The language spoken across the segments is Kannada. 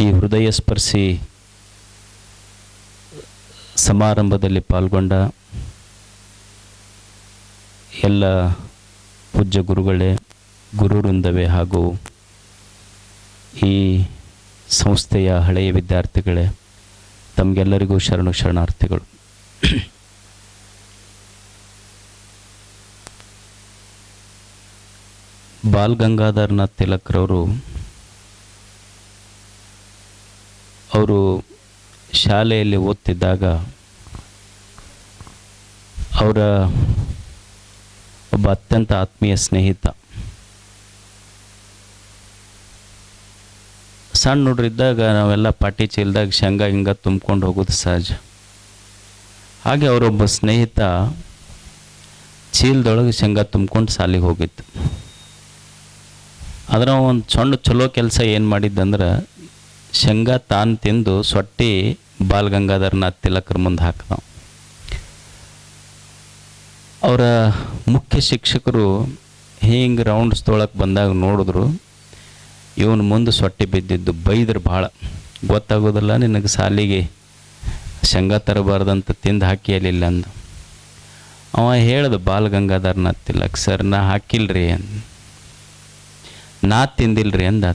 ಈ ಹೃದಯ ಸ್ಪರ್ಶಿ ಸಮಾರಂಭದಲ್ಲಿ ಪಾಲ್ಗೊಂಡ ಎಲ್ಲ ಪೂಜ್ಯ ಗುರುಗಳೇ, ಗುರುವೃಂದವೇ ಹಾಗೂ ಈ ಸಂಸ್ಥೆಯ ಹಳೆಯ ವಿದ್ಯಾರ್ಥಿಗಳೇ, ತಮಗೆಲ್ಲರಿಗೂ ಶರಣಾರ್ಥಿಗಳು. ಬಾಲ್ ಗಂಗಾಧರನಾಥ್ ತಿಲಕ್ರವರು ಅವರು ಶಾಲೆಯಲ್ಲಿ ಓದ್ತಿದ್ದಾಗ ಅವರ ಒಬ್ಬ ಅತ್ಯಂತ ಆತ್ಮೀಯ ಸ್ನೇಹಿತ, ಸಣ್ಣ ಹುಡುಗರಿದ್ದಾಗ ನಾವೆಲ್ಲ ಪಾಟಿ ಚೀಲದಾಗ ಶೇಂಗಾ ಹಿಂಗ ತುಂಬ್ಕೊಂಡು ಹೋಗೋದು ಸಹಜ. ಹಾಗೆ ಅವರೊಬ್ಬ ಸ್ನೇಹಿತ ಚೀಲದೊಳಗೆ ಶೇಂಗಾ ತುಂಬ್ಕೊಂಡು ಶಾಲೆಗೆ ಹೋಗಿತ್ತು. ಅದರ ಒಂದು ಸಣ್ಣ ಚಲೋ ಕೆಲಸ ಏನು ಮಾಡಿದ್ದಂದ್ರೆ, ಶೇಂಗಾ ತಾನು ತಿಂದು ಸೊಟ್ಟಿ ಬಾಲ್ ಗಂಗಾಧರನಾಥ್ ತಿಲಕ್ರ ಮುಂದೆ ಹಾಕಿದ. ಅವರ ಮುಖ್ಯ ಶಿಕ್ಷಕರು ಹಿಂಗೆ ರೌಂಡ್ಸ್ ತೊಳಕ್ಕೆ ಬಂದಾಗ ನೋಡಿದ್ರು, ಇವನು ಮುಂದೆ ಸೊಟ್ಟಿ ಬಿದ್ದಿದ್ದು. ಬೈದ್ರು ಭಾಳ, ಗೊತ್ತಾಗೋದಿಲ್ಲ ನಿನಗೆ ಸಾಲಿಗೆ ಶೇಂಗಾ ತರಬಾರ್ದಂತ ತಿಂದು ಹಾಕಿಯಲಿಲ್ಲ ಅಂದು. ಅವ ಹೇಳ್ದ ಬಾಲ್ ಗಂಗಾಧರನಾಥ್ ತಿಲಕ್, ಸರ್ ನಾ ಹಾಕಿಲ್ರಿ ಅಂದ. ನಾ ತಿಂದಿಲ್ರಿ ಅಂದ.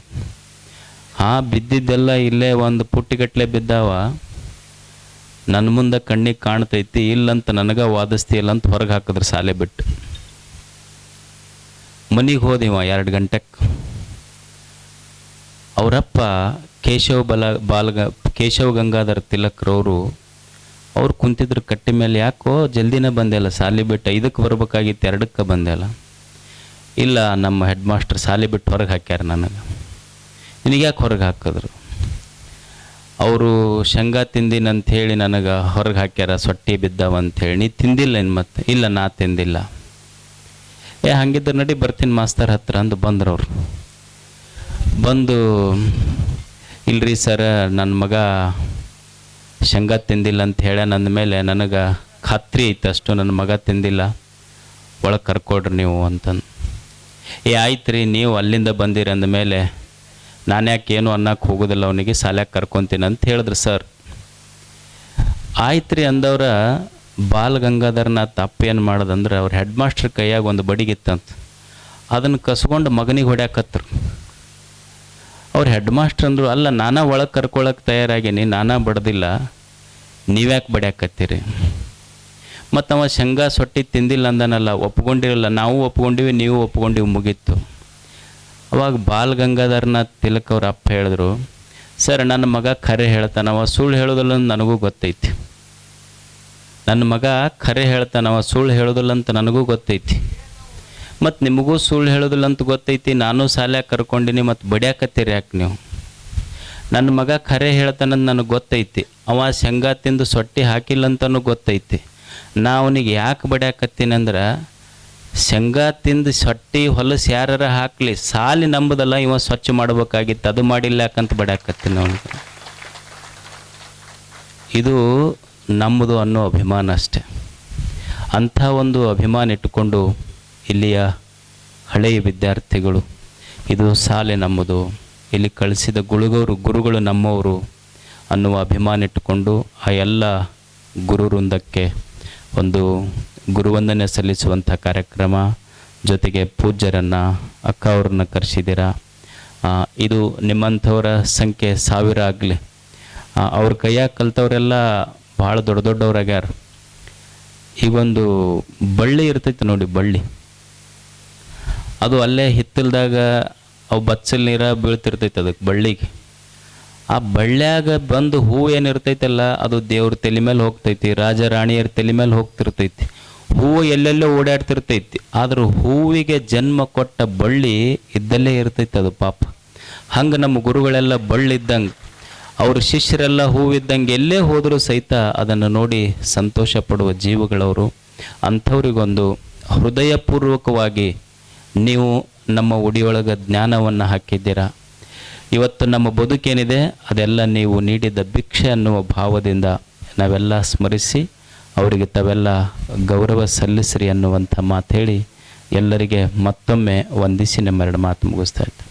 ಹಾಂ, ಬಿದ್ದಿದ್ದೆಲ್ಲ ಇಲ್ಲೇ ಒಂದು ಪುಟ್ಟಿಗಟ್ಟಲೆ ಬಿದ್ದಾವ, ನನ್ನ ಮುಂದೆ ಕಣ್ಣಿಗೆ ಕಾಣ್ತೈತಿ, ಇಲ್ಲಂತ ನನಗೆ ವಾದಿಸ್ತಿಲ್ಲ ಅಂತ ಹೊರಗೆ ಹಾಕಿದ್ರು ಶಾಲೆ ಬಿಟ್ಟು. ಮನೆಗೆ ಹೋದಿವ 2 ಗಂಟೆಗೆ. ಅವರಪ್ಪ ಕೇಶವ ಗಂಗಾಧರ ತಿಲಕ್ರವರು ಅವ್ರು ಕುಂತಿದ್ರು ಕಟ್ಟಿ ಮೇಲೆ. ಯಾಕೋ ಜಲ್ದಿನೇ ಬಂದೆಲ್ಲ, ಶಾಲೆ ಬಿಟ್ಟು 5ಕ್ಕೆ ಬರ್ಬೇಕಾಗಿತ್ತು, 2ಕ್ಕೆ ಬಂದೆಲ್ಲ. ಇಲ್ಲ, ನಮ್ಮ ಹೆಡ್ ಮಾಸ್ಟರ್ ಶಾಲೆ ಬಿಟ್ಟು ಹೊರಗೆ ಹಾಕ್ಯಾರ ನನಗೆ. ನಿನಗೆ ಯಾಕೆ ಹೊರಗೆ ಹಾಕಿದ್ರು? ಅವರು ಶೇಂಗಾ ತಿಂದಿನಂತ ಹೇಳಿ ನನಗೆ ಹೊರಗೆ ಹಾಕ್ಯಾರ, ಸೊಟ್ಟಿ ಬಿದ್ದಾವಂಥೇಳಿ. ನೀ ತಿಂದಿಲ್ಲ ಇನ್ನು? ಮತ್ತೆ ಇಲ್ಲ, ನಾ ತಿಂದಿಲ್ಲ. ಹಾಗಿದ್ರೆ ನಡಿ ಬರ್ತೀನಿ ಮಾಸ್ತರ್ ಹತ್ರ ಅಂದು ಬಂದ್ರು. ಅವರು ಬಂದು, ಇಲ್ರಿ ಸರ, ನನ್ನ ಮಗ ಶೇಂಗಾ ತಿಂದಿಲ್ಲ ಅಂತ ಹೇಳ. ನನ್ನ ಮೇಲೆ ನನಗೆ ಖಾತ್ರಿ ಐತೆ ಅಷ್ಟು, ನನ್ನ ಮಗ ತಿಂದಿಲ್ಲ, ಒಳಗೆ ಕರ್ಕೊಡ್ರಿ ನೀವು ಅಂತಂದು. ಆಯ್ತು ರೀ, ನೀವು ಅಲ್ಲಿಂದ ಬಂದಿರಿ ಅಂದಮೇಲೆ ನಾನು ಯಾಕೆ ಏನು ಅನ್ನಕ್ಕೆ ಹೋಗೋದಿಲ್ಲ, ಅವನಿಗೆ ಶಾಲ್ಯಾಗ ಕರ್ಕೊತೀನಿ ಅಂತ ಹೇಳಿದ್ರು ಸರ್. ಆಯ್ತು ರೀ ಅಂದವ್ರ. ಬಾಲ್ ಗಂಗಾಧರನಾಥ್ ಅಪ್ಪ ಏನು ಮಾಡೋದಂದ್ರೆ, ಅವ್ರ ಹೆಡ್ ಮಾಸ್ಟರ್ ಕೈಯಾಗ ಒಂದು ಬಡಿಗಿತ್ತಂತ, ಅದನ್ನು ಕಸ್ಕೊಂಡು ಮಗನಿಗೆ ಹೊಡ್ಯಾಕತ್ರು. ಅವ್ರ ಹೆಡ್ ಮಾಸ್ಟರ್ ಅಂದರು, ಅಲ್ಲ ನಾನಾ ಒಳಗೆ ಕರ್ಕೊಳಕ್ಕೆ ತಯಾರಾಗೀನಿ, ನಾನಾ ಬಡ್ದಿಲ್ಲ, ನೀವ್ಯಾಕೆ ಬಡ್ಯಾಕತ್ತೀರಿ? ಮತ್ತು ಅವ ಶೇಂಗಾ ಸೊಟ್ಟಿ ತಿಂದಿಲ್ಲ ಅಂದನಲ್ಲ, ಒಪ್ಕೊಂಡಿರಲ್ಲ, ನಾವು ಒಪ್ಕೊಂಡಿವಿ, ನೀವು ಒಪ್ಕೊಂಡಿವಿ, ಮುಗೀತು. ಅವಾಗ ಬಾಲ್ ಗಂಗಾಧರನಾಥ್ ತಿಲಕ್ ಅವ್ರ ಅಪ್ಪ ಹೇಳಿದ್ರು, ಸರ್ ನನ್ನ ಮಗ ಖರೆ ಹೇಳ್ತಾನವ, ಸುಳ್ಳು ಹೇಳೋದಿಲ್ಲ ಅಂತ ನನಗೂ ಗೊತ್ತೈತಿ. ನನ್ನ ಮಗ ಖರೆ ಹೇಳ್ತಾನವ, ಸುಳ್ಳು ಹೇಳೋದಿಲ್ಲ ಅಂತ ನನಗೂ ಗೊತ್ತೈತಿ. ಮತ್ತು ನಿಮಗೂ ಸುಳ್ಳು ಹೇಳೋದಿಲ್ಲ ಅಂತ ಗೊತ್ತೈತಿ, ನಾನು ಶಾಲ್ಯಾಗ ಕರ್ಕೊಂಡಿನಿ, ಮತ್ತು ಬಡಿಯಾಕತ್ತೀರಿ ಯಾಕೆ ನೀವು? ನನ್ನ ಮಗ ಖರೆ ಹೇಳ್ತಾನಂತ ನನಗೆ ಗೊತ್ತೈತಿ, ಅವ ಶೇಂಗಾ ತಿಂದು ಸೊಟ್ಟಿ ಹಾಕಿಲ್ಲ ಅಂತನೂ ಗೊತ್ತೈತಿ. ನಾ ಅವನಿಗೆ ಯಾಕೆ ಬಡಿಯಾಕತ್ತೀನಿ ಅಂದ್ರೆ, ಶೇಂಗಾ ತಿಂದು ಸೊಟ್ಟಿ ಹೊಲಸು ಯಾರ ಹಾಕಲಿ, ಸಾಲಿ ನಂಬುದಲ್ಲ, ಇವ ಸ್ವಚ್ಛ ಮಾಡ್ಬೇಕಾಗಿತ್ತು, ಅದು ಮಾಡಿಲ್ಲ ಯಾಕಂತ ಬಡಿಯಾಕತ್ತೀನಿ ಅವನಿಗೆ. ಇದು ನಮ್ಮದು ಅನ್ನೋ ಅಭಿಮಾನ ಅಷ್ಟೆ. ಅಂಥ ಒಂದು ಅಭಿಮಾನ ಇಟ್ಟುಕೊಂಡು ಇಲ್ಲಿಯ ಹಳೆಯ ವಿದ್ಯಾರ್ಥಿಗಳು, ಇದು ಶಾಲೆ ನಮ್ಮದು, ಇಲ್ಲಿ ಕಳಿಸಿದ ಗುರುಗಳು ನಮ್ಮವರು ಅನ್ನುವ ಅಭಿಮಾನ ಇಟ್ಟುಕೊಂಡು ಆ ಎಲ್ಲ ಗುರುವೃಂದಕ್ಕೆ ಒಂದು ಗುರುವಂದನೆ ಸಲ್ಲಿಸುವಂಥ ಕಾರ್ಯಕ್ರಮ, ಜೊತೆಗೆ ಪೂಜ್ಯರನ್ನು, ಅಕ್ಕ ಅವ್ರನ್ನ ಕರೆಸಿದ್ದೀರ. ಇದು ನಿಮ್ಮಂಥವರ ಸಂಖ್ಯೆ 1000 ಆಗಲಿ. ಅವ್ರ ಕೈಯಾಗ ಕಲ್ತವರೆಲ್ಲ ಭಾಳ ದೊಡ್ಡವ್ರಾಗ್ಯಾರ. ಈಗೊಂದು ಬಳ್ಳಿ ಇರ್ತೈತೆ ನೋಡಿ, ಬಳ್ಳಿ, ಅದು ಅಲ್ಲೇ ಹಿತ್ತಲ್ದಾಗ ಅವು ಬಚ್ಚಲ್ ನೀರ ಬೀಳ್ತಿರ್ತೈತೆ ಅದಕ್ಕೆ ಬಳ್ಳಿಗೆ. ಆ ಬಳ್ಳ್ಯಾಗ ಬಂದು ಹೂವು ಏನಿರ್ತೈತಲ್ಲ, ಅದು ದೇವ್ರ ತಲೆ ಮೇಲೆ ಹೋಗ್ತೈತಿ, ರಾಜ ರಾಣಿಯರ ತಲೆ ಮೇಲೆ ಹೋಗ್ತಿರ್ತೈತಿ. ಹೂವು ಎಲ್ಲೆಲ್ಲೋ ಓಡಾಡ್ತಿರ್ತೈತಿ, ಆದ್ರೆ ಹೂವಿಗೆ ಜನ್ಮ ಕೊಟ್ಟ ಬಳ್ಳಿ ಇದ್ದಲ್ಲೇ ಇರ್ತೈತಿ ಅದು ಪಾಪ. ಹಂಗೆ ನಮ್ಮ ಗುರುಗಳೆಲ್ಲ ಬಳ್ಳಿದ್ದಂಗೆ, ಅವ್ರ ಶಿಷ್ಯರೆಲ್ಲ ಹೂವಿದ್ದಂಗೆ, ಎಲ್ಲೇ ಹೋದರೂ ಸಹಿತ ಅದನ್ನು ನೋಡಿ ಸಂತೋಷ ಪಡುವ ಜೀವಗಳವರು. ಅಂಥವ್ರಿಗೊಂದು ಹೃದಯಪೂರ್ವಕವಾಗಿ ನೀವು ನಮ್ಮ ಉಡಿಯೊಳಗೆ ಜ್ಞಾನವನ್ನು ಹಾಕಿದ್ದೀರಾ. ಇವತ್ತು ನಮ್ಮ ಬದುಕೇನಿದೆ ಅದೆಲ್ಲ ನೀವು ನೀಡಿದ ಭಿಕ್ಷೆ ಅನ್ನುವ ಭಾವದಿಂದ ನಾವೆಲ್ಲ ಸ್ಮರಿಸಿ ಅವರಿಗೆ ತಾವೆಲ್ಲ ಗೌರವ ಸಲ್ಲಿಸ್ರಿ ಅನ್ನುವಂಥ ಮಾತು ಹೇಳಿ ಎಲ್ಲರಿಗೆ ಮತ್ತೊಮ್ಮೆ ವಂದಿಸಿ ನಮ್ಮ 2 ಮಾತು ಮುಗಿಸ್ತಾ ಇದ್ದೆ.